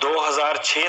2006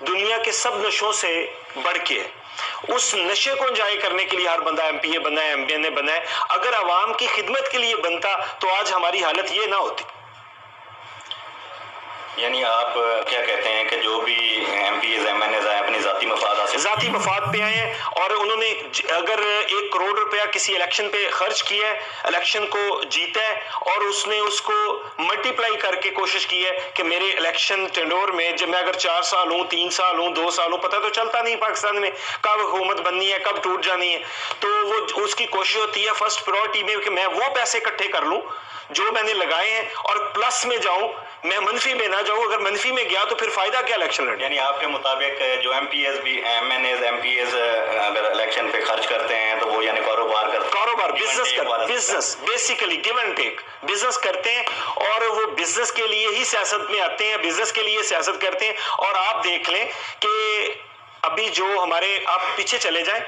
دنیا کے سب نشوں سے بڑھ کے ہے. اس نشے کو انجوائے کرنے کے لیے ہر بندہ ایم پی اے بنا ہے, ایم پی این اے بنا ہے. اگر عوام کی خدمت کے لیے بنتا تو آج ہماری حالت یہ نہ ہوتی. یعنی آپ کیا کہتے ہیں کہ جو بھی MPAs MNAs آئے اپنی ذاتی مفاد حاصل ذاتی مفاد پہ آئے ہیں, اور انہوں نے اگر 1 کروڑ روپیہ کسی الیکشن پہ خرچ کیا ہے, الیکشن کو جیتا ہے, اور اس نے اس کو ملٹیپلائی کر کے کوشش کی ہے کہ میرے الیکشن ٹینڈور میں جب میں اگر 4 سال ہوں, 3 سال ہوں, 2 سال ہوں, پتہ تو چلتا نہیں پاکستان میں کب حکومت بننی ہے, کب ٹوٹ جانی ہے. تو وہ اس کی کوشش ہوتی ہے فرسٹ پرائورٹی میں کہ میں وہ پیسے اکٹھے کر لوں جو میں نے لگائے ہیں, اور پلس میں جاؤں, میں منفی میں نہ جاؤں. اگر منفی میں گیا تو پھر فائدہ کیا الیکشن لڑنے. یعنی آپ کے مطابق جو ایم پی ایز بھی MNAs MPAs اگر الیکشن پہ خرچ کرتے ہیں تو وہ یعنی کاروبار business basically give and take business کرتے ہیں, اور وہ بزنس کے لیے ہی سیاست میں آتے ہیں, بزنس کے لیے سیاست کرتے ہیں. اور آپ دیکھ لیں کہ ابھی جو ہمارے, آپ پیچھے چلے جائیں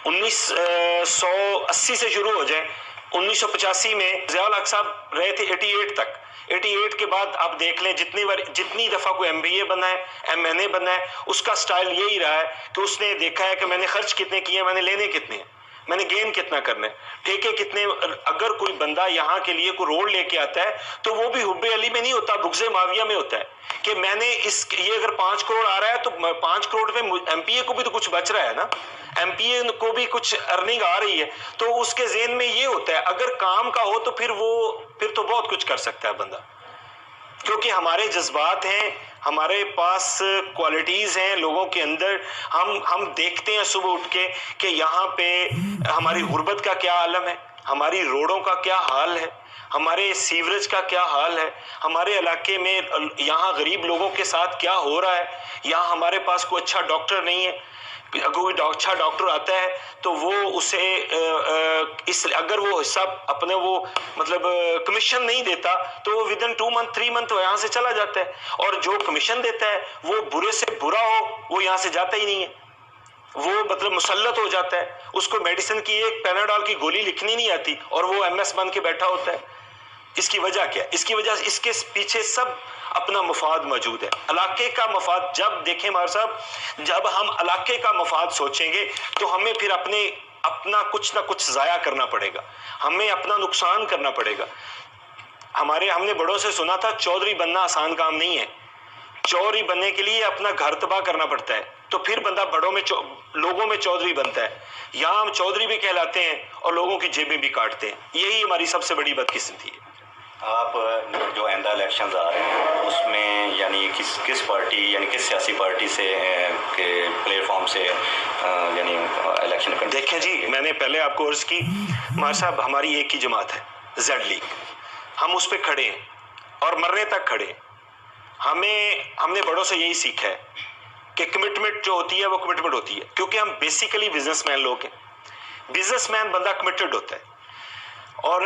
1980 سے شروع ہو جائیں, 1985 میں ضیاء الحق صاحب رہے تھے 88 تک. 88 کے بعد آپ دیکھ لیں جتنی دفعہ کوئی ایم بی اے بنا ہے, ایم این اے بنا ہے, اس کا سٹائل یہی رہا ہے کہ اس نے دیکھا ہے کہ میں نے خرچ کتنے کیے, میں نے لینے کتنے ہیں, میں نے گین کتنا کرنا ہے, ٹھیکے کتنے. اگر کوئی بندہ یہاں کے لیے کوئی روڈ لے کے آتا ہے تو وہ بھی حب علی میں نہیں ہوتا, بغض معاویہ میں ہوتا ہے کہ میں نے یہ اگر 5 کروڑ آ رہا ہے تو 5 کروڑ میں ایم پی اے کو بھی تو کچھ بچ رہا ہے نا, ایم پی اے کو بھی کچھ ارننگ آ رہی ہے. تو اس کے ذہن میں یہ ہوتا ہے اگر کام کا ہو تو پھر تو بہت کچھ کر سکتا ہے بندہ, کیونکہ ہمارے جذبات ہیں, ہمارے پاس کوالٹیز ہیں لوگوں کے اندر. ہم دیکھتے ہیں صبح اٹھ کے کہ یہاں پہ ہماری غربت کا کیا عالم ہے, ہماری روڈوں کا کیا حال ہے, ہمارے سیوریج کا کیا حال ہے, ہمارے علاقے میں یہاں غریب لوگوں کے ساتھ کیا ہو رہا ہے. یہاں ہمارے پاس کوئی اچھا ڈاکٹر نہیں ہے, اگر کوئی اچھا ڈاکٹر آتا ہے تو وہ اسے اگر وہ حصہ اپنے وہ مطلب کمیشن نہیں دیتا تو وہ ودن 2 منتھ 3 منتھ یہاں سے چلا جاتا ہے, اور جو کمیشن دیتا ہے وہ برے سے برا ہو وہ یہاں سے جاتا ہی نہیں ہے, وہ مطلب مسلط ہو جاتا ہے. اس کو میڈیسن کی ایک پیناڈول کی گولی لکھنی نہیں آتی اور وہ ایم ایس بن کے بیٹھا ہوتا ہے. اس کی وجہ کیا؟ اس کی وجہ اس کے پیچھے سب اپنا مفاد موجود ہے, علاقے کا مفاد. جب دیکھیں مار صاحب, جب ہم علاقے کا مفاد سوچیں گے تو ہمیں پھر اپنا کچھ نہ کچھ ضائع کرنا پڑے گا, ہمیں اپنا نقصان کرنا پڑے گا. ہم نے بڑوں سے سنا تھا چودھری بننا آسان کام نہیں ہے, چودھری بننے کے لیے اپنا گھر تباہ کرنا پڑتا ہے, تو پھر بندہ لوگوں میں چودھری بنتا ہے. یہاں ہم چودھری بھی کہلاتے ہیں اور لوگوں کی جیبیں بھی کاٹتے ہیں. یہی ہماری سب سے بڑی بدقسمتی ہے. آپ جو آئندہ الیکشنز آ رہے ہیں اس میں یعنی کس پارٹی یعنی کس سیاسی پارٹی سے کے پلیٹ فارم سے یعنی الیکشن کریں؟ دیکھیں جی, میں نے پہلے آپ کو عرض کی مار صاحب, ہماری ایک ہی جماعت ہے زیڈ لیگ, ہم اس پہ کھڑے ہیں اور مرنے تک کھڑے ہیں. ہم نے بڑوں سے یہی سیکھا ہے کہ کمٹمنٹ جو ہوتی ہے وہ کمٹمنٹ ہوتی ہے, کیونکہ ہم بیسیکلی بزنس مین لوگ ہیں. بزنس مین بندہ کمٹڈ ہوتا ہے, اور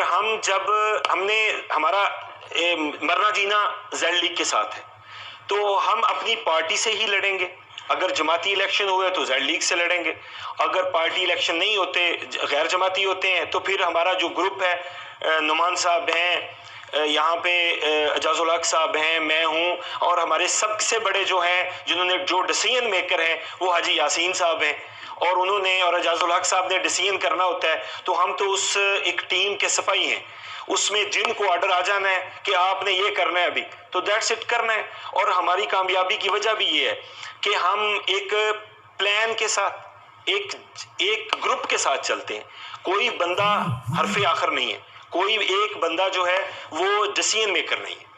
ہمارا مرنا جینا زیڈ لیگ کے ساتھ ہے, تو ہم اپنی پارٹی سے ہی لڑیں گے. اگر جماعتی الیکشن ہوئے تو زیڈ لیگ سے لڑیں گے, اگر پارٹی الیکشن نہیں ہوتے, غیر جماعتی ہوتے ہیں, تو پھر ہمارا جو گروپ ہے, نعمان صاحب ہیں یہاں پہ, اعجاز الحق صاحب ہیں, میں ہوں, اور ہمارے سب سے بڑے جو ہیں جنہوں نے جو ڈیسیژن میکر ہیں وہ حاجی یاسین صاحب ہیں, اور انہوں نے اور اعجاز الحق صاحب نے ڈیسیژن کرنا ہوتا ہے. تو ہم تو اس ایک ٹیم کے سپاہی ہیں, اس میں جن کو آرڈر آ جانا ہے کہ آپ نے یہ کرنا ہے ابھی تو دیٹس اٹ کرنا ہے. اور ہماری کامیابی کی وجہ بھی یہ ہے کہ ہم ایک پلان کے ساتھ, ایک گروپ کے ساتھ چلتے ہیں. کوئی بندہ حرف آخر نہیں ہے, کوئی ایک بندہ جو ہے وہ ڈیسیژن میکر نہیں ہے.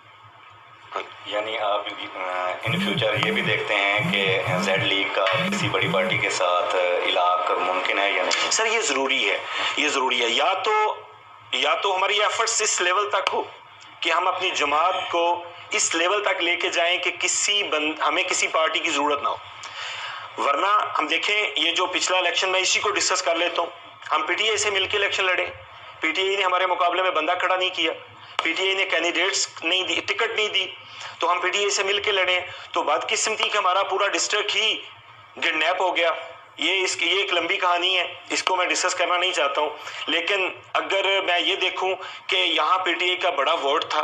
یعنی آپ ان فیوچر یہ بھی دیکھتے ہیں کہ زیڈ لیگ کا کسی بڑی پارٹی کے ساتھ علاق ممکن ہے یا نہیں؟ سر یہ ضروری ہے, یا تو ہماری ایفرٹس اس لیول تک ہو کہ ہم اپنی جماعت کو اس لیول تک لے کے جائیں کہ ہمیں کسی پارٹی کی ضرورت نہ ہو. ورنہ ہم دیکھیں یہ جو پچھلا الیکشن, میں اسی کو ڈسکس کر لیتا ہوں, ہم پی ٹی آئی سے مل کے الیکشن لڑے, پی ٹی آئی نے ہمارے مقابلے میں بندہ کھڑا نہیں کیا, پی ٹی آئی نے کینڈیڈیٹس نہیں دی, ٹکٹ نہیں دی, تو ہم پی ٹی آئی سے مل کے لڑے. تو بدقسمتی کہ ہمارا پورا ڈسٹرکٹ ہی گڈنیپ ہو گیا. یہ ایک لمبی کہانی ہے, اس کو میں ڈسکس کرنا نہیں چاہتا ہوں. لیکن اگر میں یہ دیکھوں کہ یہاں پی ٹی آئی کا بڑا ووٹ تھا,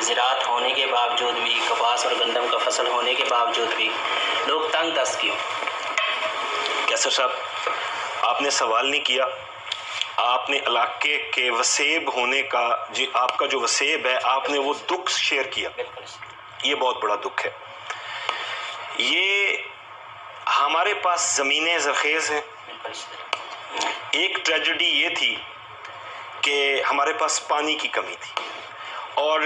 زراعت ہونے کے باوجود بھی، کپاس اور گندم کا فصل ہونے کے باوجود بھی لوگ تنگ دست کیوں؟ کیسر صاحب، آپ نے سوال نہیں کیا، آپ نے علاقے کے وسیب ہونے کا آپ کا جو وسیب ہے آپ نے وہ دکھ شیئر کیا. یہ بہت بڑا دکھ ہے. یہ ہمارے پاس زمینیں زرخیز ہیں. ایک ٹریجڈی یہ تھی کہ ہمارے پاس پانی کی کمی تھی، اور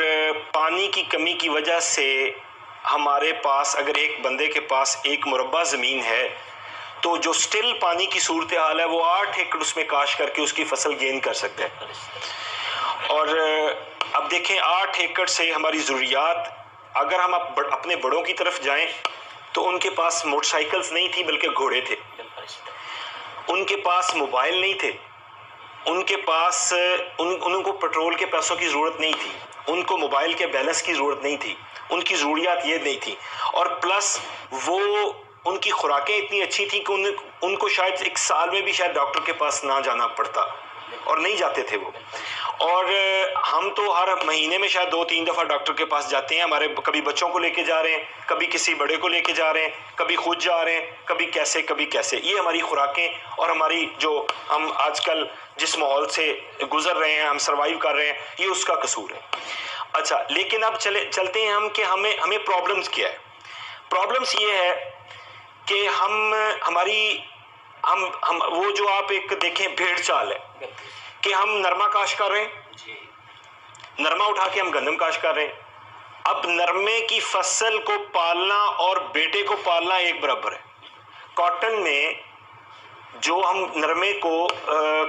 پانی کی کمی کی وجہ سے ہمارے پاس اگر ایک بندے کے پاس 1 مربع زمین ہے تو جو سٹل پانی کی صورتحال ہے وہ 8 ایکڑ اس میں کاشت کر کے اس کی فصل گین کر سکتے ہیں. اور اب دیکھیں 8 ایکڑ سے ہماری ضروریات، اگر ہم اپنے بڑوں کی طرف جائیں تو ان کے پاس موٹر سائیکلز نہیں تھی بلکہ گھوڑے تھے، ان کے پاس موبائل نہیں تھے، ان کے پاس ان کو پیٹرول کے پیسوں کی ضرورت نہیں تھی، ان کو موبائل کے بیلنس کی ضرورت نہیں تھی، ان کی ضروریات یہ نہیں تھی، اور پلس وہ ان کی خوراکیں اتنی اچھی تھیں کہ ان کو شاید 1 سال میں بھی شاید ڈاکٹر کے پاس نہ جانا پڑتا، اور نہیں جاتے تھے وہ. اور ہم تو ہر مہینے میں شاید 2-3 دفعہ ڈاکٹر کے پاس جاتے ہیں. ہمارے کبھی بچوں کو لے کے جا رہے ہیں، کبھی کسی بڑے کو لے کے جا رہے ہیں، کبھی خود جا رہے ہیں، کبھی کیسے. یہ ہماری خوراکیں اور ہماری جو ہم آج کل جس ماحول سے گزر رہے ہیں، ہم سروائیو کر رہے ہیں، یہ اس کا قصور ہے. اچھا، لیکن اب چلتے ہیں ہم کہ ہمیں پرابلمز کیا ہے. پرابلمز یہ ہے کہ ہم وہ جو آپ ایک دیکھیں بھیڑ چال ہے کہ ہم نرما کاشت کر رہے ہیں، نرما اٹھا کے ہم گندم کاشت کر رہے ہیں. اب نرمے کی فصل کو پالنا اور بیٹے کو پالنا ایک برابر ہے. کاٹن میں جو ہم نرمے کو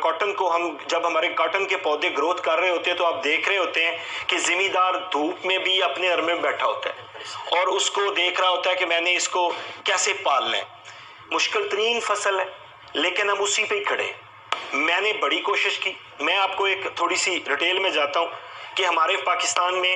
کاٹن کو ہم جب ہمارے کاٹن کے پودے گروتھ کر رہے ہوتے ہیں تو آپ دیکھ رہے ہوتے ہیں کہ زمیندار دھوپ میں بھی اپنے نرمے میں بیٹھا ہوتا ہے اور اس کو دیکھ رہا ہوتا ہے کہ میں نے اس کو کیسے پالنا ہے. مشکل ترین فصل ہے لیکن ہم اسی پہ ہی کھڑے ہیں. میں نے بڑی کوشش کی. میں آپ کو ایک تھوڑی سی ڈیٹیل میں جاتا ہوں کہ ہمارے پاکستان میں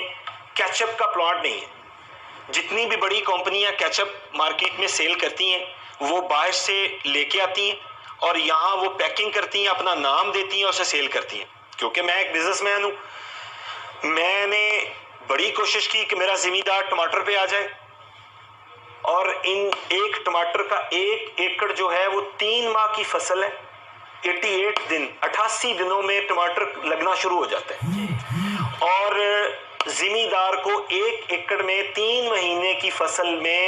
کیچپ کا پلاٹ نہیں ہے. جتنی بھی بڑی کمپنیاں کیچپ مارکیٹ میں سیل کرتی ہیں وہ باہر سے لے کے آتی ہیں اور یہاں وہ پیکنگ کرتی ہیں، اپنا نام دیتی ہیں اور اسے سیل کرتی ہیں. کیونکہ میں ایک بزنس مین ہوں، میں نے بڑی کوشش کی کہ میرا زمیندار ٹماٹر پہ آ جائے، اور ان ایک ٹماٹر کا 1 ایکڑ جو ہے وہ 3 ماہ کی فصل ہے. 88 دنوں میں ٹماٹر لگنا شروع ہو جاتا ہے، اور زمیندار کو 1 ایکڑ میں 3 مہینے کی فصل میں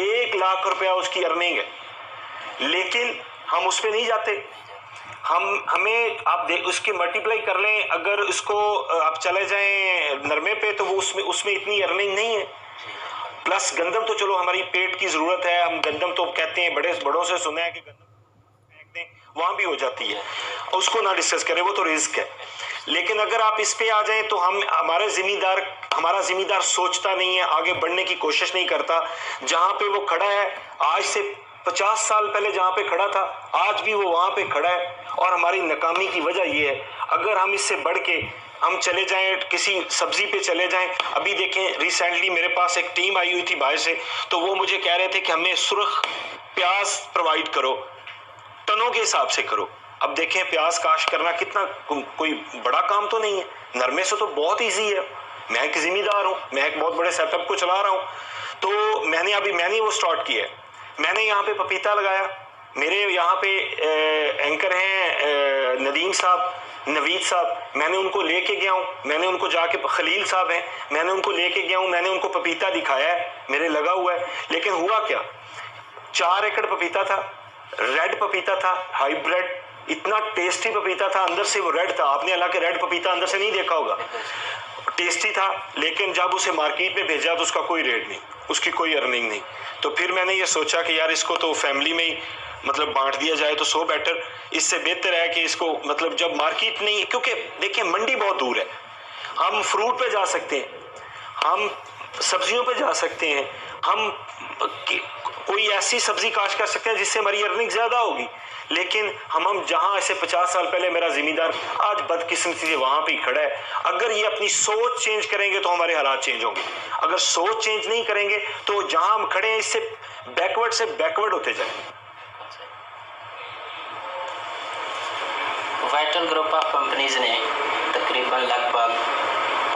1 لاکھ روپیہ اس کی ارننگ ہے. لیکن ہم اس پہ نہیں جاتے. ہمیں آپ اس کے ملٹیپلائی کر لیں، اگر اس کو آپ چلے جائیں نرمے پہ تو وہ اس میں اتنی ارننگ نہیں ہے. پلس گندم تو چلو ہماری پیٹ کی ضرورت ہے، ہم گندم تو کہتے ہیں بڑوں سے سنا ہے کہ گندم پھینک دیں وہاں بھی ہو جاتی ہے، اس کو نہ ڈسکس کریں، وہ تو رزق ہے. لیکن اگر آپ اس پہ آ جائیں تو ہمارا زمیندار سوچتا نہیں ہے، آگے بڑھنے کی کوشش نہیں کرتا. جہاں پہ وہ کھڑا ہے آج سے 50 سال پہلے جہاں پہ کھڑا تھا آج بھی وہ وہاں پہ کھڑا ہے. اور ہماری ناکامی کی وجہ یہ ہے، اگر ہم اس سے بڑھ کے ہم چلے جائیں کسی سبزی پہ چلے جائیں. ابھی دیکھیں ریسنٹلی میرے پاس ایک ٹیم آئی ہوئی تھی باہر سے، تو وہ مجھے کہہ رہے تھے کہ ہمیں سرخ پیاز پرووائڈ کرو، ٹنوں کے حساب سے کرو. اب دیکھیں پیاز کاشت کرنا کتنا کوئی بڑا کام تو نہیں ہے، نرمے سے تو بہت ایزی ہے. میں ایک ذمہ دار ہوں، میں ایک بہت بڑے سیٹ اپ کو چلا رہا ہوں، تو میں نے وہ سٹارٹ کیا ہے. میں نے یہاں پہ پپیتا لگایا. میرے یہاں پہ اینکر ہیں ندیم صاحب، نوید صاحب، میں نے ان کو لے کے گیا ہوں. میں نے ان کو جا کے خلیل صاحب ہیں، میں نے ان کو لے کے گیا ہوں. میں نے ان کو پپیتا دکھایا ہے میرے لگا ہوا ہے. لیکن ہوا کیا، 4 ایکڑ پپیتا تھا، ریڈ پپیتا تھا، ہائیبریڈ، اتنا ٹیسٹی پپیتا تھا. اندر سے وہ ریڈ تھا. آپ نے حالانکہ ریڈ پپیتا اندر سے نہیں دیکھا ہوگا، ٹیسٹی تھا. لیکن جب اسے مارکیٹ میں بھیجا تو اس کا کوئی ریٹ نہیں، اس کی کوئی ارننگ نہیں. تو پھر میں نے یہ سوچا کہ یار اس کو تو فیملی میں ہی بانٹ دیا جائے تو سو بیٹر. اس سے بہتر ہے کہ اس کو جب مارکیٹ نہیں، کیونکہ دیکھیں منڈی بہت دور ہے. ہم فروٹ پہ جا سکتے ہیں، ہم سبزیوں پہ جا سکتے ہیں، ہم کوئی ایسی سبزی کاشت کر سکتے ہیں جس سے ہماری ارننگ زیادہ ہوگی. لیکن ہم جہاں ایسے 50 سال پہلے میرا زمیندار آج بدقسمتی سے وہاں پہ ہی کھڑا ہے. اگر یہ اپنی سوچ چینج کریں گے تو ہمارے حالات چینج ہوں گے. اگر سوچ چینج نہیں کریں گے تو جہاں ہم کھڑے ہیں اس سے بیکورڈ ہوتے جائیں. وائٹل گروپ آف کمپنیز نے تقریباً لگ بھگ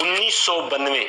1992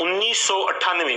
1998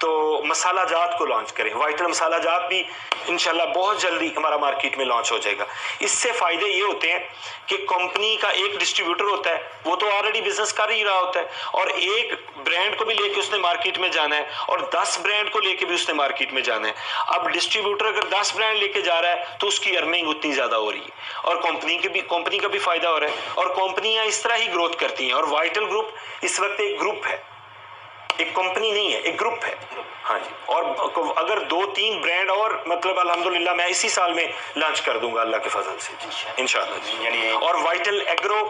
تو مسالہ جات کو لانچ کریں. وائٹل مسالہ جات بھی انشاءاللہ بہت جلدی ہمارا مارکیٹ میں لانچ ہو جائے گا. اس سے فائدے یہ ہوتے ہیں کہ کمپنی کا ایک ڈسٹریبیوٹر ہوتا ہے, وہ تو آلریڈی بزنس کر ہی رہا ہوتا ہے, اور ایک برانڈ کو بھی لے کے اس نے مارکیٹ میں جانا ہے, اور 10 برانڈ کو لے کے بھی اس نے مارکیٹ میں جانا ہے. اب ڈسٹریبیوٹر اگر 10 برانڈ لے کے جا رہا ہے تو اس کی ارننگ اتنی زیادہ ہو رہی ہے, اور کمپنی کا بھی فائدہ ہو رہا ہے, اور کمپنیاں اس طرح ہی گروتھ کرتی ہیں. اور وائٹل گروپ اس وقت ایک گروپ ہے, ایک کمپنی نہیں ہے, ایک گروپ ہے. ہاں جی, اور اگر 2-3 برانڈ اور مطلب الحمدللہ میں اسی سال میں لانچ کر دوں گا اللہ کے فضل سے انشاءاللہ. یعنی اور وائٹل ایگرو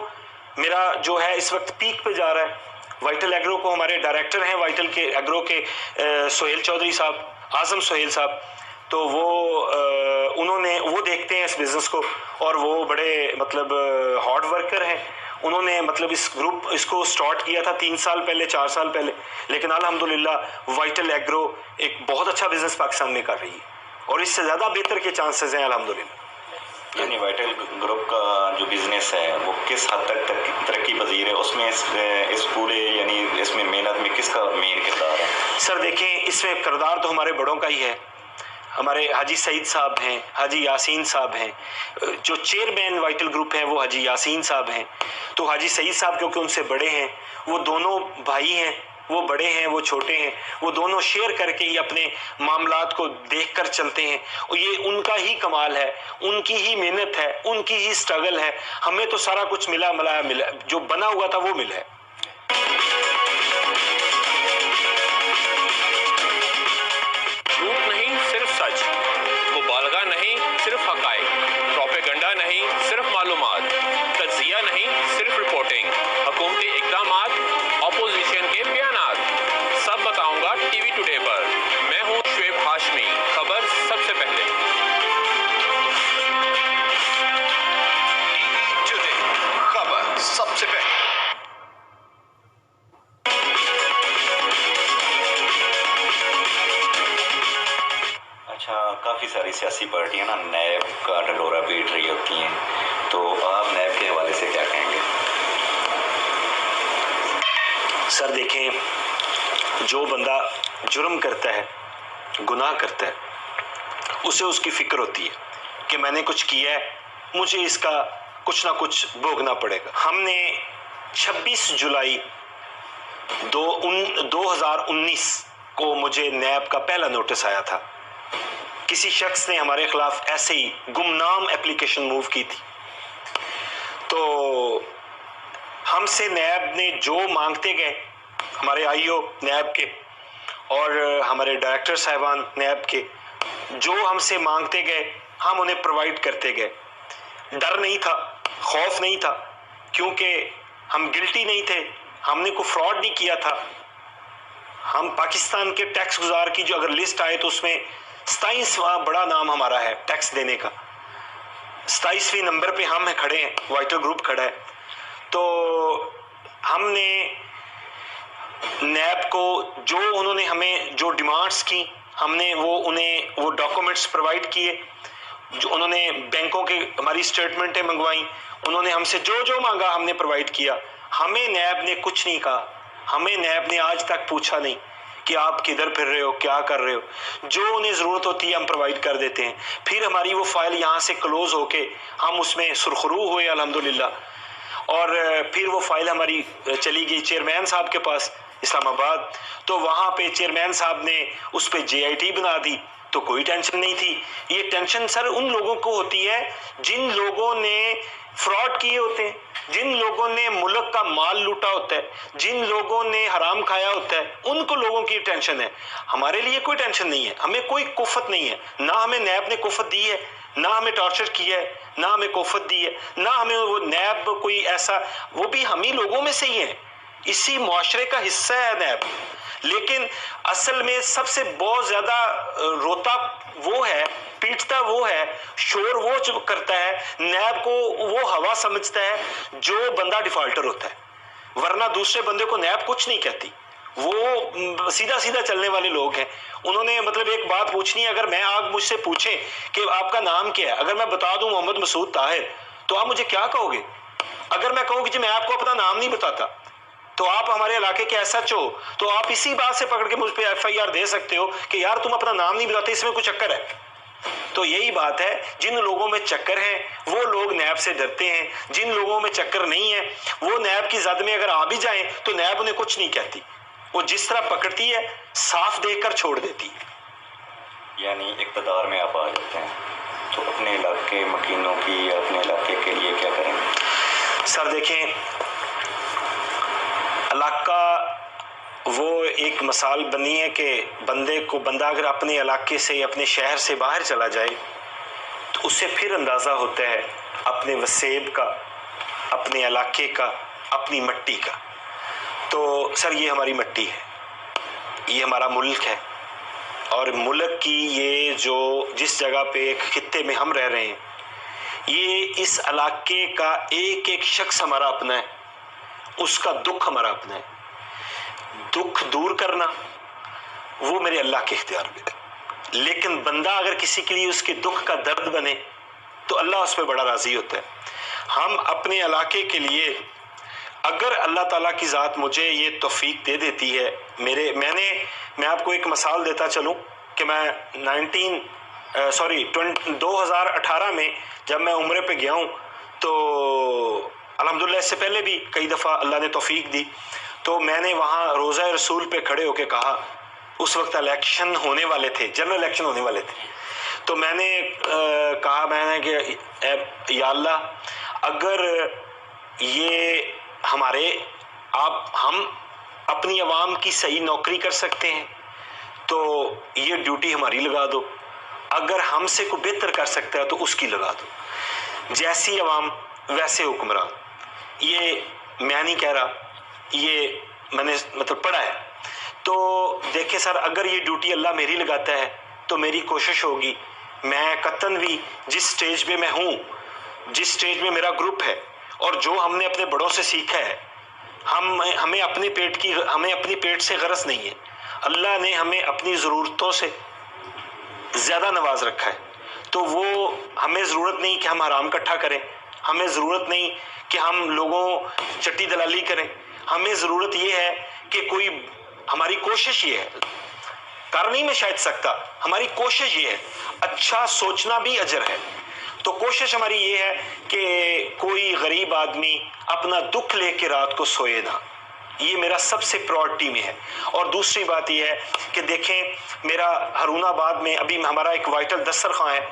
میرا جو ہے اس وقت پیک پہ جا رہا ہے. وائٹل ایگرو کو ہمارے ڈائریکٹر ہیں وائٹل کے ایگرو کے سہیل چودھری صاحب, اعظم سہیل صاحب, تو وہ دیکھتے ہیں اس بزنس کو, اور وہ بڑے مطلب ہارڈ ورکر ہیں. انہوں نے مطلب اس کو سٹارٹ کیا تھا 3 سال پہلے 4 سال پہلے, لیکن الحمدللہ وائٹل ایگرو ایک بہت اچھا بزنس پاکستان میں کر رہی ہے, اور اس سے زیادہ بہتر کے چانسز ہیں الحمدللہ. یعنی وائٹل گروپ کا جو بزنس ہے وہ کس حد تک ترقی پذیر ہے, اس میں اس پورے یعنی اس میں محنت میں کس کا مین کردار ہے؟ سر دیکھیں, اس میں کردار تو ہمارے بڑوں کا ہی ہے. ہمارے حاجی سعید صاحب ہیں, حاجی یاسین صاحب ہیں, جو چیئرمین وائٹل گروپ ہیں وہ حاجی یاسین صاحب ہیں. تو حاجی سعید صاحب کیونکہ ان سے بڑے ہیں, وہ دونوں بھائی ہیں, وہ بڑے ہیں وہ چھوٹے ہیں, وہ دونوں شیئر کر کے ہی اپنے معاملات کو دیکھ کر چلتے ہیں. اور یہ ان کا ہی کمال ہے, ان کی ہی محنت ہے, ان کی ہی سٹرگل ہے. ہمیں تو سارا کچھ ملا, جو بنا ہوا تھا وہ ملا ہے. جھوٹ نہیں صرف سچ, مبالغہ نہیں صرف حقائق, پروپیگنڈا نہیں صرف معلومات, تجزیہ نہیں صرف رپورٹنگ, حکومتی اقدامات, اپوزیشن کے بیانات, سب بتاؤں گا ٹی وی ٹوڈے پر. میں ہوں شعیب ہاشمی, خبر سب سے پہلے. ٹی وی ٹوڈے, خبر سب سے پہلے. کافی ساری سیاسی پارٹیاں نا نیب کا ڈنڈورا پیٹ رہی ہوتی ہیں, تو آپ نیب کے حوالے سے کیا کہیں گے؟ سر دیکھیں, جو بندہ جرم کرتا ہے, گناہ کرتا ہے, اسے اس کی فکر ہوتی ہے کہ میں نے کچھ کیا ہے, مجھے اس کا کچھ نہ کچھ بھوگنا پڑے گا. ہم نے 26 جولائی 2019 کو مجھے نیب کا پہلا نوٹس آیا تھا. کسی شخص نے ہمارے خلاف ایسے ہی گمنام اپلیکیشن موو کی تھی. تو ہم سے نیب نے جو مانگتے گئے, ہمارے آئی او نیب کے اور ہمارے ڈائریکٹر صاحبان نیب کے, جو ہم سے مانگتے گئے ہم انہیں پرووائڈ کرتے گئے. ڈر نہیں تھا, خوف نہیں تھا, کیونکہ ہم گلٹی نہیں تھے, ہم نے کوئی فراڈ نہیں کیا تھا. ہم پاکستان کے ٹیکس گزار کی جو اگر لسٹ آئے تو اس میں 27واں بڑا نام ہمارا ہے ٹیکس دینے کا. 27ویں نمبر پہ ہم کھڑے ہیں, وائٹل گروپ کھڑا ہے. تو ہم نے نیب کو جو انہوں نے ہمیں جو ڈیمانڈز کی, ہم نے انہیں وہ ڈاکومنٹس پرووائڈ کیے. جو انہوں نے بینکوں کے ہماری اسٹیٹمنٹیں منگوائیں, انہوں نے ہم سے جو مانگا ہم نے پرووائڈ کیا. ہمیں نیب نے کچھ نہیں کہا, ہمیں نیب نے آج تک پوچھا نہیں کہ آپ کدھر پھر رہے ہو, کیا کر رہے ہو. جو انہیں ضرورت ہوتی ہے ہم پرووائڈ کر دیتے ہیں. پھر ہماری وہ فائل یہاں سے کلوز ہو کے ہم اس میں سرخرو ہوئے الحمدللہ, اور پھر وہ فائل ہماری چلی گئی چیئرمین صاحب کے پاس اسلام آباد. تو وہاں پہ چیئرمین صاحب نے اس پہ JIT بنا دی, تو کوئی ٹینشن نہیں تھی. یہ ٹینشن سر ان لوگوں کو ہوتی ہے جن لوگوں نے فراڈ کیے ہوتے ہیں, جن لوگوں نے ملک کا مال لوٹا ہوتا ہے, جن لوگوں نے حرام کھایا ہوتا ہے, ان کو لوگوں کی ٹینشن ہے. ہمارے لیے کوئی ٹینشن نہیں ہے, ہمیں کوئی کفت نہیں ہے, نہ ہمیں نیب نے کفت دی ہے, نہ ہمیں ٹارچر کیا ہے, نہ ہمیں کفت دی ہے, نہ ہمیں وہ نیب کوئی ایسا, وہ بھی ہم ہی لوگوں میں سے ہی ہیں, اسی معاشرے کا حصہ ہے نیب. لیکن اصل میں سب سے بہت زیادہ روتا وہ ہے, پیٹتا وہ ہے, شور وہ کرتا ہے, نیب کو وہ ہوا سمجھتا ہے جو بندہ ڈیفالٹر ہوتا ہے, ورنہ دوسرے بندے کو نیب کچھ نہیں کہتی. وہ سیدھا سیدھا چلنے والے لوگ ہیں. انہوں نے مطلب ایک بات پوچھنی ہے, اگر میں آپ مجھ سے پوچھیں کہ آپ کا نام کیا ہے, اگر میں بتا دوں محمد مسعود طاہر, تو آپ مجھے کیا کہو گے؟ اگر میں کہوں کہ جی میں آپ کو اپنا نام نہیں بتاتا, تو آپ ہمارے علاقے کے ایس ایچ او تو آپ اسی بات سے پکڑ کے مجھ پہ FIR دے سکتے ہو کہ یار تم اپنا نام نہیں بتاتے، اس میں کچھ چکر ہے. تو یہی بات ہے، جن لوگوں میں چکر ہیں وہ لوگ نیب سے ڈرتے ہیں، جن لوگوں میں چکر نہیں ہے وہ نیب کی زد میں اگر آ بھی جائیں تو نیب انہیں کچھ نہیں کہتی، وہ جس طرح پکڑتی ہے صاف دیکھ کر چھوڑ دیتی ہے. یعنی اقتدار میں آپ آ جاتے ہیں تو اپنے علاقے مکینوں کی یا اپنے علاقے کے لیے کیا کریں گے؟ سر دیکھیں، علاقہ وہ ایک مثال بنی ہے کہ بندہ اگر اپنے علاقے سے اپنے شہر سے باہر چلا جائے تو اس سے پھر اندازہ ہوتا ہے اپنے وسیب کا، اپنے علاقے کا، اپنی مٹی کا. تو سر یہ ہماری مٹی ہے، یہ ہمارا ملک ہے، اور ملک کی یہ جو جس جگہ پہ ایک خطے میں ہم رہ رہے ہیں، یہ اس علاقے کا ایک ایک شخص ہمارا اپنا ہے، اس کا دکھ ہمارا اپنا ہے. دکھ دور کرنا وہ میرے اللہ کے اختیار میں ہے، لیکن بندہ اگر کسی کے لیے اس کے دکھ کا درد بنے تو اللہ اس پہ بڑا راضی ہوتا ہے. ہم اپنے علاقے کے لیے اگر اللہ تعالیٰ کی ذات مجھے یہ توفیق دے دیتی ہے، میں آپ کو ایک مثال دیتا چلوں کہ میں 2018 میں جب میں عمرے پہ گیا ہوں تو الحمدللہ اس سے پہلے بھی کئی دفعہ اللہ نے توفیق دی، تو میں نے وہاں روضہ رسول پہ کھڑے ہو کے کہا، اس وقت الیکشن ہونے والے تھے، جنرل الیکشن ہونے والے تھے، تو میں نے کہا کہ یا اللہ اگر یہ ہم اپنی عوام کی صحیح نوکری کر سکتے ہیں تو یہ ڈیوٹی ہماری لگا دو، اگر ہم سے کوئی بہتر کر سکتا ہے تو اس کی لگا دو. جیسی عوام ویسے حکمران، یہ میں نہیں کہہ رہا، یہ میں نے پڑھا ہے. تو دیکھیں سر، اگر یہ ڈیوٹی اللہ میری لگاتا ہے تو میری کوشش ہوگی میں قطن بھی جس سٹیج پہ میں ہوں، جس سٹیج میں میرا گروپ ہے، اور جو ہم نے اپنے بڑوں سے سیکھا ہے، ہمیں اپنے پیٹ سے غرض نہیں ہے. اللہ نے ہمیں اپنی ضرورتوں سے زیادہ نواز رکھا ہے، تو وہ ہمیں ضرورت نہیں کہ ہم حرام اکٹھا کریں، ہمیں ضرورت نہیں کہ ہم لوگوں چٹی دلالی کریں. ہمیں ضرورت یہ ہے کہ ہماری کوشش یہ ہے، کر نہیں میں شاید سکتا، ہماری کوشش یہ ہے، اچھا سوچنا بھی اجر ہے، تو کوشش ہماری یہ ہے کہ کوئی غریب آدمی اپنا دکھ لے کے رات کو سوئے نہ، یہ میرا سب سے پرائورٹی میں ہے. اور دوسری بات یہ ہے کہ دیکھیں، میرا ہارون آباد میں ابھی ہمارا ایک وائٹل دسترخواں ہے،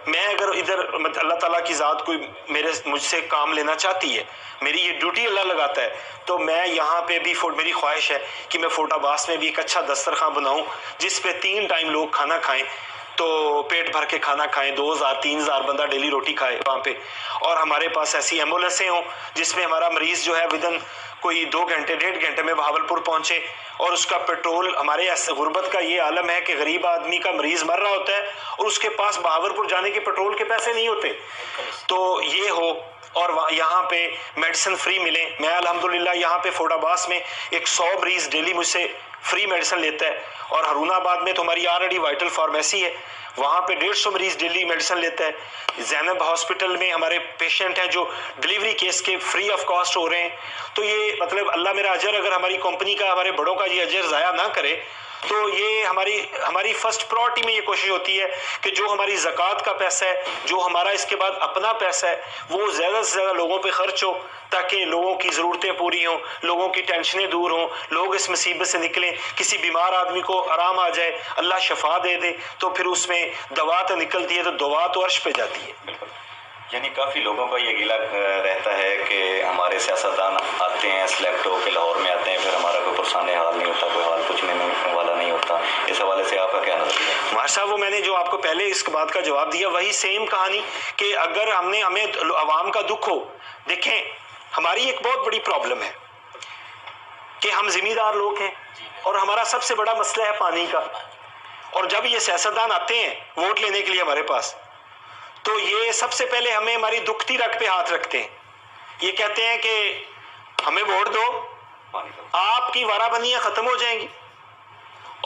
میں اگر ادھر اللہ تعالیٰ کی ذات کوئی مجھ سے کام لینا چاہتی ہے، میری یہ ڈیوٹی اللہ لگاتا ہے، تو میں یہاں پہ بھی میری خواہش ہے کہ میں فورٹ عباس میں بھی ایک اچھا دسترخواں بناؤں جس پہ 3 ٹائم لوگ کھانا کھائیں، تو پیٹ بھر کے کھانا کھائیں، 2000-3000 بندہ ڈیلی روٹی کھائے وہاں پہ. اور ہمارے پاس ایسی ایمبولینسیں ہوں جس میں ہمارا مریض جو ہے ودن کوئی 2 گھنٹے 1.5 گھنٹے میں بہاولپور پہنچے، اور اس کا پیٹرول، ہمارے غربت کا یہ عالم ہے کہ غریب آدمی کا مریض مر رہا ہوتا ہے اور اس کے پاس بہاولپور جانے کے پیٹرول کے پیسے نہیں ہوتے. تو یہ ہو، اور یہاں پہ میڈیسن فری ملے. میں الحمدللہ یہاں پہ فورٹ عباس میں 100 مریض ڈیلی مجھ سے فری میڈیسن لیتا ہے، اور ہارون آباد میں تو ہماری آلریڈی وائٹل فارمیسی ہے، وہاں پہ 150 مریض ڈیلی میڈیسن لیتا ہے. زینب ہاسپٹل میں ہمارے پیشنٹ ہیں جو ڈیلیوری کیس کے فری آف کاسٹ ہو رہے ہیں. تو یہ اللہ میرا اجر، اگر ہماری کمپنی کا، ہمارے بڑوں کا یہ اجر ضائع نہ کرے، تو یہ ہماری فرسٹ پرائورٹی میں یہ کوشش ہوتی ہے کہ جو ہماری زکوٰۃ کا پیسہ ہے، جو ہمارا اس کے بعد اپنا پیسہ ہے، وہ زیادہ سے زیادہ لوگوں پہ خرچ ہو، تاکہ لوگوں کی ضرورتیں پوری ہوں، لوگوں کی ٹینشنیں دور ہوں، لوگ اس مصیبت سے نکلیں. کسی بیمار آدمی کو آرام آ جائے، اللہ شفا دے دے، تو پھر اس میں دوا تو نکلتی ہے، تو دوا تو عرش پہ جاتی ہے. بالکل. یعنی کافی لوگوں کا یہ گلہ رہتا ہے کہ ہمارے سیاستدان آتے ہیں سلیکٹ ہو کے لاہور میں آتے ہیں، پھر ہمارا کوئی پرسان حال نہیں ہوتا، کوئی حال پوچھنے والا نہیں ہوتا. اس حوالے سے آپ کا کیا نظر ہے؟ مہار صاحب، وہ میں نے جو آپ کو پہلے اس بات کا جواب دیا، وہی سیم کہانی کہ اگر ہمیں عوام کا دکھ ہو. دیکھیں، ہماری ایک بہت بڑی پرابلم ہے کہ ہم زمیندار لوگ ہیں، اور ہمارا سب سے بڑا مسئلہ ہے پانی کا. اور جب یہ سیاستدان آتے ہیں ووٹ لینے کے لیے ہمارے پاس، تو یہ سب سے پہلے ہمیں ہماری دکھتی رگ پہ ہاتھ رکھتے ہیں. یہ کہتے ہیں کہ ہمیں ووٹ دو، آپ کی وارہ بندیاں ختم ہو جائیں گی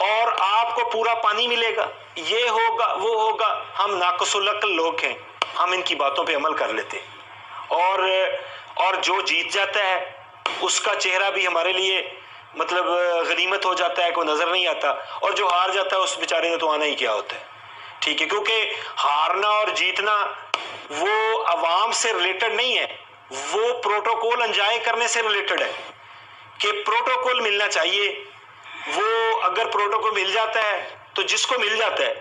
اور آپ کو پورا پانی ملے گا، یہ ہوگا وہ ہوگا. ہم ناقص العقل لوگ ہیں، ہم ان کی باتوں پہ عمل کر لیتے ہیں. اور جو جیت جاتا ہے اس کا چہرہ بھی ہمارے لیے مطلب غنیمت ہو جاتا ہے، کوئی نظر نہیں آتا، اور جو ہار جاتا ہے اس بیچارے نے تو آنا ہی کیا ہوتا ہے، ٹھیک ہے، کیونکہ ہارنا اور جیتنا وہ عوام سے ریلیٹڈ نہیں ہے، وہ پروٹوکول انجام کرنے سے ریلیٹڈ ہے کہ پروٹوکول ملنا چاہیے۔ وہ اگر پروٹوکول مل جاتا ہے تو جس کو مل جاتا ہے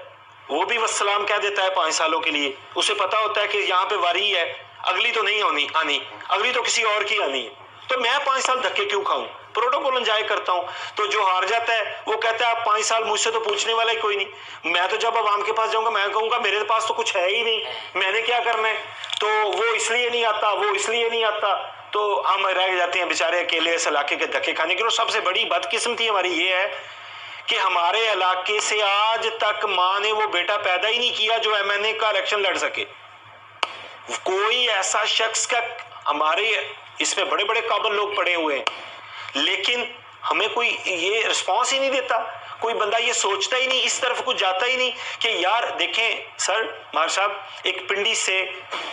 وہ بھی والسلام کہہ دیتا ہے 5 سالوں کے لیے، اسے پتا ہوتا ہے کہ یہاں پہ واری ہے، اگلی تو نہیں آنی، اگلی تو کسی اور کی آنی ہے، تو میں 5 سال دھکے کیوں کھاؤں، پروٹوکول انجوائے کرتا ہوں۔ تو جو ہار جاتا ہے وہ کہتا ہے آپ 5 سال مجھ سے تو پوچھنے والا ہی کوئی نہیں، میں تو جب عوام کے پاس جاؤں گا میں کہوں گا میرے پاس تو کچھ ہے ہی نہیں، میں نے کیا کرنا ہے، تو وہ اس لیے نہیں آتا، وہ اس لیے نہیں آتا، تو ہم رہ جاتے ہیں بیچارے اکیلے اس علاقے کے دھکے کھانے کے۔ سب سے بڑی بدقسمتی ہماری یہ ہے کہ ہمارے علاقے سے آج تک ماں نے وہ بیٹا پیدا ہی نہیں کیا جو MNA کا الیکشن لڑ سکے۔ کوئی ایسا شخص کا، ہمارے اس میں بڑے بڑے قابل لوگ پڑے ہوئے ہیں لیکن ہمیں کوئی یہ رسپانس ہی نہیں دیتا، کوئی بندہ یہ سوچتا ہی نہیں، اس طرف کچھ جاتا ہی نہیں کہ یار دیکھیں سر مار صاحب، ایک پنڈی سے،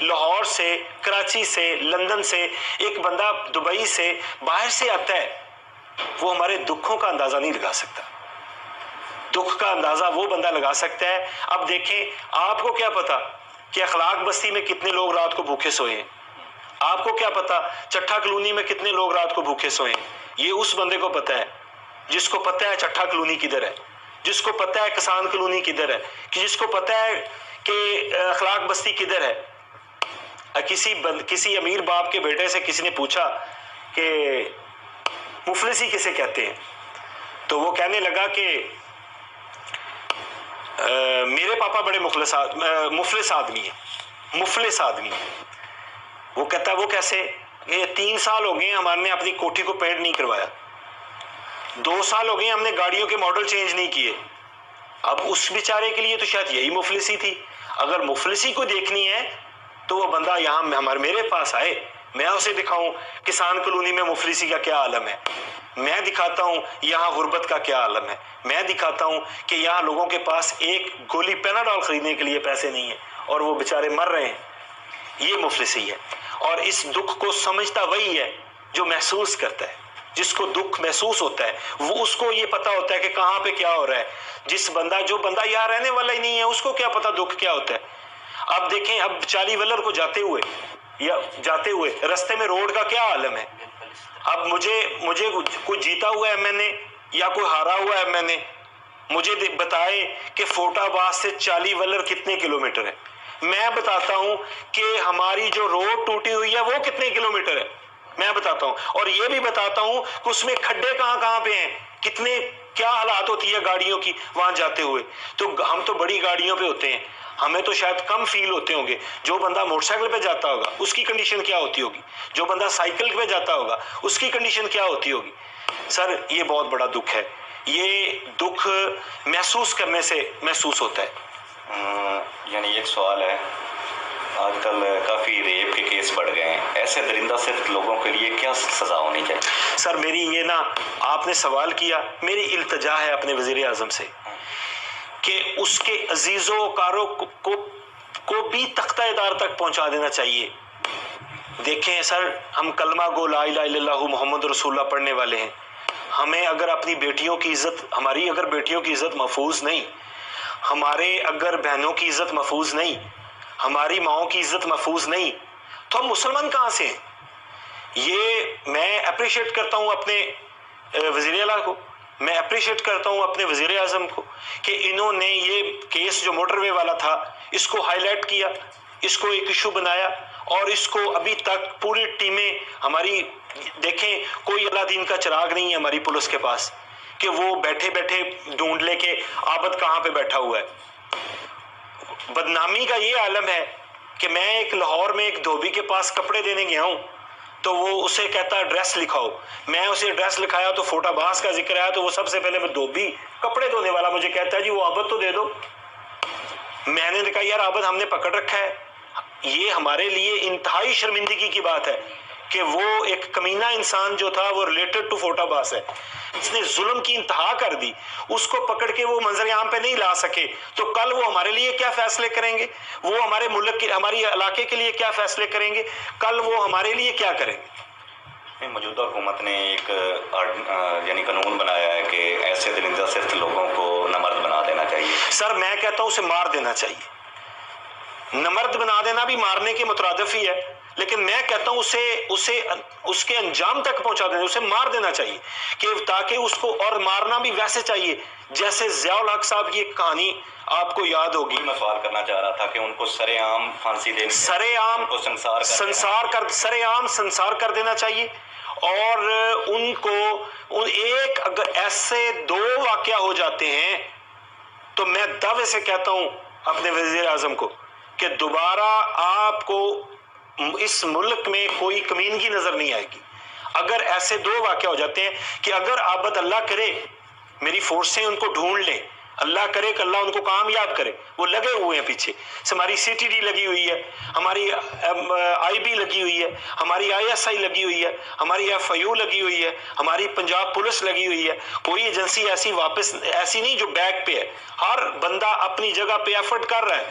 لاہور سے، کراچی سے، لندن سے، ایک بندہ دبئی سے باہر سے آتا ہے، وہ ہمارے دکھوں کا اندازہ نہیں لگا سکتا، دکھ کا اندازہ وہ بندہ لگا سکتا ہے۔ اب دیکھیں آپ کو کیا پتا کہ اخلاق بستی میں کتنے لوگ رات کو بھوکے سوئے ہیں، آپ کو کیا پتا چٹھا کلونی میں کتنے لوگ رات کو بھوکے سوئے ہیں، یہ اس بندے کو پتا ہے جس کو پتا ہے چٹھا کلونی کدھر ہے، جس کو پتا ہے کسان کلونی کدھر ہے، کہ جس کو پتا ہے کہ اخلاق بستی کدھر ہے۔ کسی امیر باپ کے بیٹے سے کسی نے پوچھا کہ مفلسی کسے کہتے ہیں، تو وہ کہنے لگا کہ میرے پاپا بڑے مفلس آدمی ہیں۔ وہ کہتا ہے وہ کیسے، یہ 3 سال ہو گئے ہمارے نے اپنی کوٹھی کو پینٹ نہیں کروایا، 2 سال ہو گئے ہم نے گاڑیوں کے ماڈل چینج نہیں کیے۔ اب اس بیچارے کے لیے تو شاید یہی مفلسی تھی۔ اگر مفلسی کو دیکھنی ہے تو وہ بندہ یہاں میرے پاس آئے، میں اسے دکھاؤں کسان کلونی میں مفلسی کا کیا عالم ہے، میں دکھاتا ہوں یہاں غربت کا کیا عالم ہے، میں دکھاتا ہوں کہ یہاں لوگوں کے پاس ایک گولی پیناڈول خریدنے کے لیے پیسے نہیں ہیں اور وہ بیچارے مر رہے ہیں، یہ مفلسی ہے۔ اور اس دکھ کو سمجھتا وہی ہے جو محسوس کرتا ہے، جس کو دکھ محسوس ہوتا ہے وہ اس کو یہ پتا ہوتا ہے کہ کہاں پہ کیا ہو رہا ہے۔ جو بندہ یہاں رہنے والا ہی نہیں ہے اس کو کیا پتا دکھ کیا ہوتا ہے۔ اب دیکھیں اب چالی ولر کو جاتے ہوئے رستے میں روڈ کا کیا عالم ہے۔ اب مجھے کوئی جیتا ہوا MNA یا کوئی ہارا ہوا MNA مجھے بتائے کہ فوٹا باز سے چالی ولر کتنے کلومیٹر ہے، میں بتاتا ہوں کہ ہماری جو روڈ ٹوٹی ہوئی ہے وہ کتنے کلومیٹر ہے، میں بتاتا ہوں، اور یہ بھی بتاتا ہوں کہ اس میں کھڈے کہاں پہ ہیں، کتنے کیا حالات ہوتی ہے گاڑیوں کی وہاں جاتے ہوئے۔ تو ہم تو بڑی گاڑیوں پہ ہوتے ہیں، ہمیں تو شاید کم فیل ہوتے ہوں گے، جو بندہ موٹر سائیکل پہ جاتا ہوگا اس کی کنڈیشن کیا ہوتی ہوگی، جو بندہ سائیکل پہ جاتا ہوگا اس کی کنڈیشن کیا ہوتی ہوگی۔ سر یہ بہت بڑا دکھ ہے، یہ دکھ محسوس کرنے سے محسوس ہوتا ہے۔ یعنی ایک سوال ہے، آج کل کافی ریپ کے کیس بڑھ گئے ہیں، ایسے درندہ صرف لوگوں کے لیے کیا سزا ہونی چاہیے؟ سر میری یہ آپ نے سوال کیا، میری التجا ہے اپنے وزیر اعظم سے کہ اس کے عزیزوں وقاروں کو بھی تختہ ادار تک پہنچا دینا چاہیے۔ دیکھیں سر ہم کلمہ گو لا الہ الا اللہ محمد رسول اللہ پڑھنے والے ہیں، ہمیں اگر اپنی بیٹیوں کی عزت، ہماری اگر بیٹیوں کی عزت محفوظ نہیں، ہمارے اگر بہنوں کی عزت محفوظ نہیں، ہماری ماؤں کی عزت محفوظ نہیں، تو ہم مسلمان کہاں سے ہیں؟ یہ میں اپریشیٹ کرتا ہوں اپنے وزیر اعلیٰ کو، میں اپریشیٹ کرتا ہوں اپنے وزیر اعظم کو کہ انہوں نے یہ کیس جو موٹر وے والا تھا اس کو ہائی لائٹ کیا، اس کو ایک ایشو بنایا، اور اس کو ابھی تک پوری ٹیمیں ہماری، دیکھیں کوئی اللہ دین کا چراغ نہیں ہے ہماری پولیس کے پاس کہ وہ بیٹھے ڈھونڈ لے کے عابد کہاں پہ بیٹھا ہوا ہے۔ بدنامی کا یہ عالم ہے کہ میں ایک لاہور میں ایک دھوبی کے پاس کپڑے دینے گیا ہوں تو وہ اسے کہتا ایڈریس لکھاؤ، میں اسے ایڈریس لکھایا تو فوٹا باز کا ذکر آیا تو وہ سب سے پہلے میں دھوبی کپڑے دھونے والا مجھے کہتا ہے جی وہ عابد تو دے دو۔ میں نے کہا یار عابد ہم نے پکڑ رکھا ہے۔ یہ ہمارے لیے انتہائی شرمندگی کی بات ہے کہ وہ ایک کمینہ انسان جو تھا وہ ریلیٹڈ ٹو فوٹا باز ہے، اس نے ظلم کی انتہا کر دی، اس کو پکڑ کے وہ منظر عام پہ نہیں لا سکے، تو کل وہ ہمارے لیے کیا فیصلے کریں گے، وہ ہمارے ملک کے، ہماری علاقے کے لیے کیا فیصلے کریں گے، کل وہ ہمارے لیے کیا کریں گے۔ موجودہ حکومت نے ایک یعنی قانون بنایا ہے کہ ایسے درندہ صرف لوگوں کو نامرد بنا دینا چاہیے. سر میں کہتا ہوں اسے مار دینا چاہیے. نامرد بنا دینا بھی مارنے کے مترادف ہی ہے، لیکن میں کہتا ہوں اسے اس کے انجام تک پہنچا دینا، اسے مار دینا چاہیے کہ تاکہ اس کو، اور مارنا بھی ویسے چاہیے جیسے ضیاء الحق صاحب کی ایک کہانی آپ کو یاد ہوگی. میں سوال کرنا چاہ رہا تھا کہ ان کو سرے عام پھانسی دینا، سرے عام سنسار کر دینا چاہیے. اور ان کو ایک اگر ایسے 2 واقعہ ہو جاتے ہیں تو میں دعوے سے کہتا ہوں اپنے وزیر اعظم کو کہ دوبارہ آپ کو اس ملک میں کوئی کمینگی نظر نہیں آئے گی. اگر ایسے 2 واقعہ ہو جاتے ہیں کہ اگر آبد اللہ کرے میری فورسیں ان کو ڈھونڈ لیں، اللہ کرے کہ اللہ ان کو کامیاب کرے، وہ لگے ہوئے ہیں پیچھے، ہماری CTD لگی ہوئی ہے، ہماری IB لگی ہوئی ہے، ہماری ISI لگی ہوئی ہے، ہماری FIU لگی ہوئی ہے، ہماری پنجاب پولیس لگی ہوئی ہے. کوئی ایجنسی ایسی نہیں جو بیک پہ ہے. ہر بندہ اپنی جگہ پہ ایفرٹ کر رہا ہے،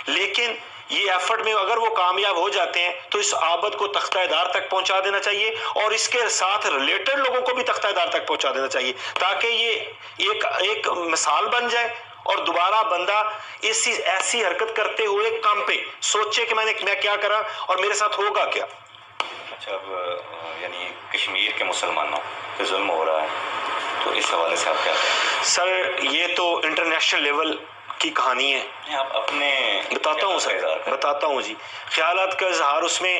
لیکن یہ ایفرٹ میں اگر وہ کامیاب ہو جاتے ہیں تو اس آبد کو تختہ دار تک پہنچا دینا چاہیے، اور اس کے ساتھ ریلیٹڈ لوگوں کو بھی تختہ دار تک پہنچا دینا چاہیے، تاکہ یہ ایک مثال بن جائے اور دوبارہ بندہ ایسی حرکت کرتے ہوئے کام پہ سوچے کہ میں کیا کرا اور میرے ساتھ ہوگا کیا. اچھا، اب یعنی کشمیر کے مسلمانوں پہ ظلم ہو رہا ہے تو اس حوالے سے آپ کیا کہیں؟ سر یہ تو انٹرنیشنل لیول کی کہانی ہے. آپ اپنے بتاتا ہوں سر، بتاتا ہوں جی. خیالات کا اظہار، اس میں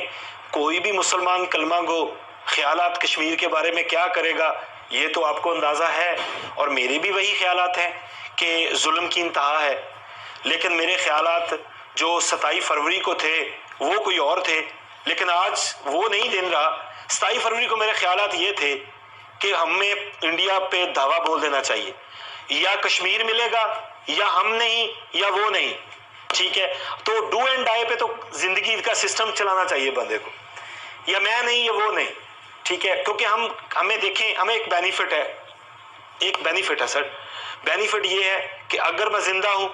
کوئی بھی مسلمان کلمہ گو خیالات کشمیر کے بارے میں کیا کرے گا یہ تو آپ کو اندازہ ہے، اور میرے بھی وہی خیالات ہیں کہ ظلم کی انتہا ہے. لیکن میرے خیالات جو 27 فروری کو تھے وہ کوئی اور تھے، لیکن آج وہ نہیں دن رہا. 27 فروری کو میرے خیالات یہ تھے کہ ہمیں انڈیا پہ دعویٰ بول دینا چاہیے، یا کشمیر ملے گا یا ہم نہیں یا وہ نہیں. ٹھیک ہے، تو ڈو اینڈ ڈائی پہ تو زندگی کا سسٹم چلانا چاہیے بندے کو، یا میں نہیں یا وہ نہیں. ٹھیک ہے، کیونکہ ہمیں دیکھیں، ہمیں ایک بینیفٹ ہے سر. بینیفٹ یہ ہے کہ اگر میں زندہ ہوں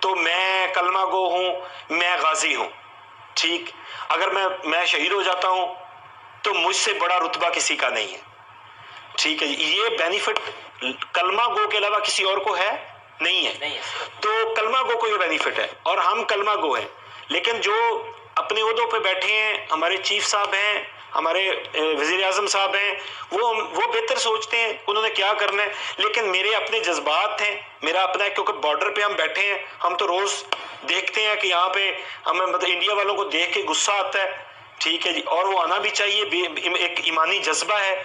تو میں کلمہ گو ہوں، میں غازی ہوں. ٹھیک، اگر میں شہید ہو جاتا ہوں تو مجھ سے بڑا رتبہ کسی کا نہیں ہے. ٹھیک ہے، یہ بینیفٹ کلمہ گو کے علاوہ کسی اور کو ہے نہیں ہے. تو کلمہ گو کو یہ بینیفٹ ہے، اور ہم کلمہ گو ہیں. لیکن جو اپنے عہدوں پہ بیٹھے ہیں، ہمارے چیف صاحب ہیں، ہمارے وزیر اعظم صاحب ہیں، وہ بہتر سوچتے ہیں انہوں نے کیا کرنا ہے. لیکن میرے اپنے جذبات ہیں، میرا اپنا، کیونکہ بارڈر پہ ہم بیٹھے ہیں، ہم تو روز دیکھتے ہیں کہ یہاں پہ ہمیں مطلب انڈیا والوں کو دیکھ کے غصہ آتا ہے. ٹھیک ہے جی، اور وہ آنا بھی چاہیے، ایک ایمانی جذبہ ہے.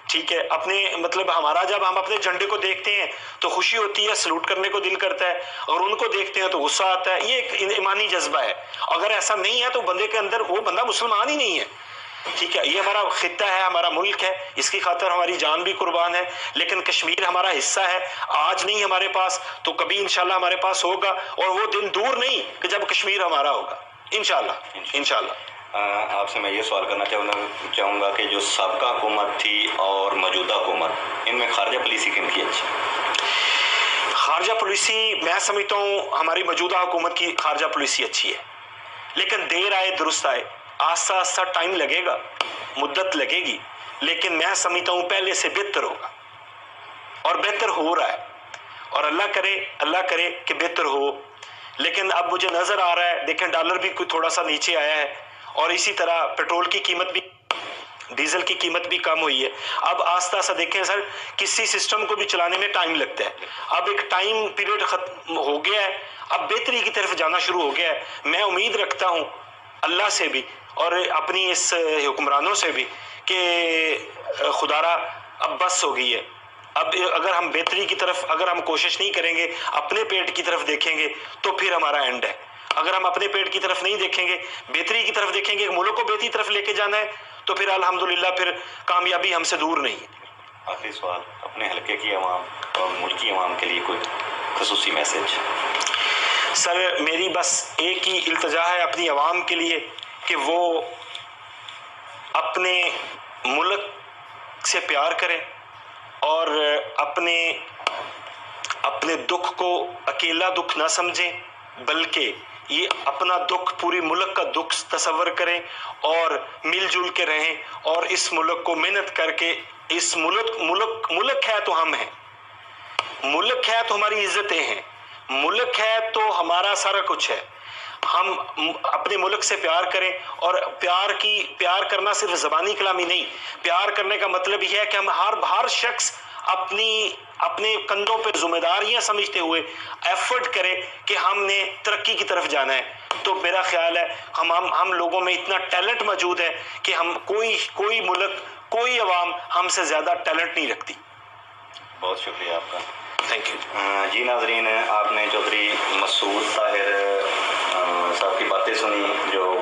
ٹھیک ہے، اپنے مطلب ہمارا جب ہم اپنے جھنڈے کو دیکھتے ہیں تو خوشی ہوتی ہے، سلوٹ کرنے کو دل کرتا ہے، اور ان کو دیکھتے ہیں تو غصہ آتا ہے. یہ ایک ایمانی جذبہ ہے. اگر ایسا نہیں ہے تو بندے کے اندر، وہ بندہ مسلمان ہی نہیں ہے. ٹھیک ہے، یہ ہمارا خطہ ہے، ہمارا ملک ہے، اس کی خاطر ہماری جان بھی قربان ہے. لیکن کشمیر ہمارا حصہ ہے، آج نہیں ہمارے پاس تو کبھی انشاءاللہ ہمارے پاس ہوگا، اور وہ دن دور نہیں کہ جب کشمیر ہمارا ہوگا انشاءاللہ. آپ سے میں یہ سوال کرنا چاہوں گا کہ جو سابقہ حکومت تھی اور موجودہ حکومت، ان میں خارجہ پالیسی کن کی اچھی؟ خارجہ پالیسی میں سمجھتا ہوں ہماری موجودہ حکومت کی خارجہ پالیسی اچھی ہے، لیکن دیر آئے درست آئے. آہستہ آہستہ ٹائم لگے گا، مدت لگے گی، لیکن میں سمجھتا ہوں پہلے سے بہتر ہوگا، اور بہتر ہو رہا ہے، اور اللہ کرے کہ بہتر ہو. لیکن اب مجھے نظر آ رہا ہے، دیکھیں ڈالر بھی کوئی تھوڑا سا نیچے آیا ہے، اور اسی طرح پیٹرول کی قیمت بھی، ڈیزل کی قیمت بھی کم ہوئی ہے. اب آہستہ آہستہ دیکھیں سر، کسی سسٹم کو بھی چلانے میں ٹائم لگتا ہے. اب ایک ٹائم پیریڈ ختم ہو گیا ہے، اب بہتری کی طرف جانا شروع ہو گیا ہے. میں امید رکھتا ہوں اللہ سے بھی اور اپنی اس حکمرانوں سے بھی کہ خدارا اب بس ہو گئی ہے. اب اگر ہم بہتری کی طرف اگر ہم کوشش نہیں کریں گے، اپنے پیٹ کی طرف دیکھیں گے تو پھر ہمارا اینڈ ہے. اگر ہم اپنے پیٹ کی طرف نہیں دیکھیں گے، بہتری کی طرف دیکھیں گے، ملک کو بہتری طرف لے کے جانا ہے، تو پھر الحمدللہ پھر کامیابی ہم سے دور نہیں ہے. آخری سوال، اپنے حلقے کی عوام اور ملکی عوام کے لیے کوئی خصوصی میسج؟ سر میری بس ایک ہی التجا ہے اپنی عوام کے لیے کہ وہ اپنے ملک سے پیار کریں، اور اپنے دکھ کو اکیلا دکھ نہ سمجھیں، بلکہ یہ اپنا دکھ پوری ملک کا دکھ تصور کریں اور مل جل کے رہیں اور اس ملک کو محنت کر کے اس ملک ہے تو ہم ہیں، ملک ہے تو ہماری عزتیں ہیں، ملک ہے تو ہمارا سارا کچھ ہے. ہم اپنے ملک سے پیار کریں اور پیار کرنا صرف زبانی کلامی نہیں، پیار کرنے کا مطلب یہ ہے کہ ہم ہر شخص اپنے کندھوں پہ ذمہ داریاں سمجھتے ہوئے ایفرٹ کرے کہ ہم نے ترقی کی طرف جانا ہے. تو میرا خیال ہے ہم لوگوں میں اتنا ٹیلنٹ موجود ہے کہ ہم کوئی ملک کوئی عوام ہم سے زیادہ ٹیلنٹ نہیں رکھتی. بہت شکریہ آپ کا. Thank you. جی ناظرین، آپ نے چودھری مسعود طاہر صاحب کی باتیں سنی جو